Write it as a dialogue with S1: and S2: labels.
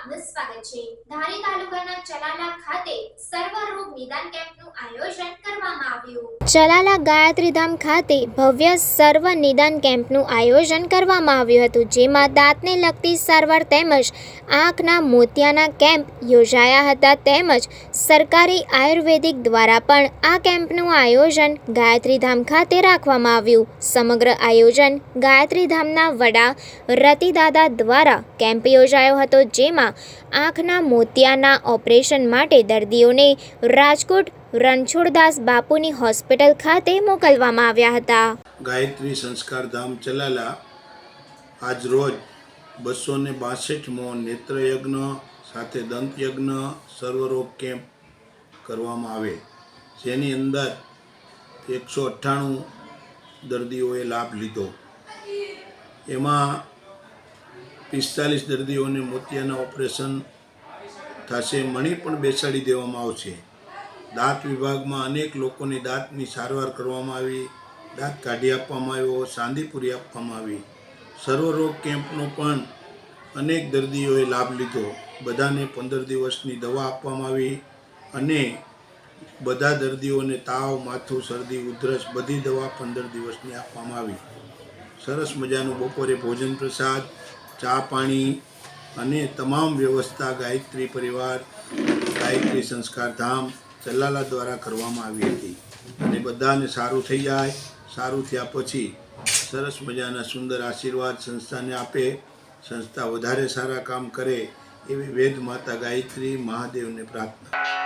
S1: આપનું સ્વાગત છે। ધારી તાલુકાના ચલાલા ખાતે સર્વરોગ નિદાન કેમ્પનું આયોજન કરવામાં આવ્યું। ચલાલા ગાયત્રીધામ ખાતે ભવ્ય સર્વ નિદાન કેમ્પનું આયોજન કરવામાં આવ્યું હતું, જેમાં દાંતને લગતી સારવાર તેમજ આંખના મોતિયાના કેમ્પ યોજાયા હતા, તેમજ સરકારી આયુર્વેદિક દ્વારા પણ આ કેમ્પનું આયોજન ગાયત્રીધામ ખાતે રાખવામાં આવ્યું। સમગ્ર આયોજન ગાયત્રીધામના વડા રતિદાદા દ્વારા કેમ્પ યોજાયો હતો, જેમાં આંખના મોતિયાના ઓપરેશન માટે દર્દીઓને રાજકોટ રણછોડદાસ બાપુની હોસ્પિટલ ખાતે મોકલવામાં આવ્યા હતા।
S2: ગાયત્રી સંસ્કાર ધામ ચલાલા આજ રોજ 262મો નેત્રયજ્ઞ સાથે દંતયજ્ઞ સર્વરોગ કેમ્પ કરવામાં આવે, જેની અંદર 198 દર્દીઓએ લાભ લીધો। એમાં 45 દર્દીઓને મોતિયાના ઓપરેશન થશે, મણી પણ બેસાડી દેવામાં આવશે। દાંત વિભાગમાં અનેક લોકોની દાંતની સારવાર કરવામાં આવી, દાંત કાઢી આપવામાં આવ્યો, સાંદીપુરી આપવામાં આવી। સર્વરોગ કેમ્પનો પણ અનેક દર્દીઓએ લાભ લીધો। બધાને 15 દિવસની દવા આપવામાં આવી અને બધા દર્દીઓને તાવ, માથું, શરદી, ઉધરસ બધી દવા 15 દિવસની આપવામાં આવી। સરસ મજાનું બપોરે ભોજન પ્રસાદ, ચા પાણી અને તમામ વ્યવસ્થા ગાયત્રી પરિવાર, ગાયત્રી સંસ્કાર ધામ ચલાલા દ્વારા કરવામાં આવી હતી અને બધાને સારું થઈ જાય। સારું થયા પછી સરસ મજાના સુંદર આશીર્વાદ સંસ્થાને આપે, સંસ્થા વધારે સારા કામ કરે એવી વેદ માતા ગાયત્રી મહાદેવને પ્રાર્થના।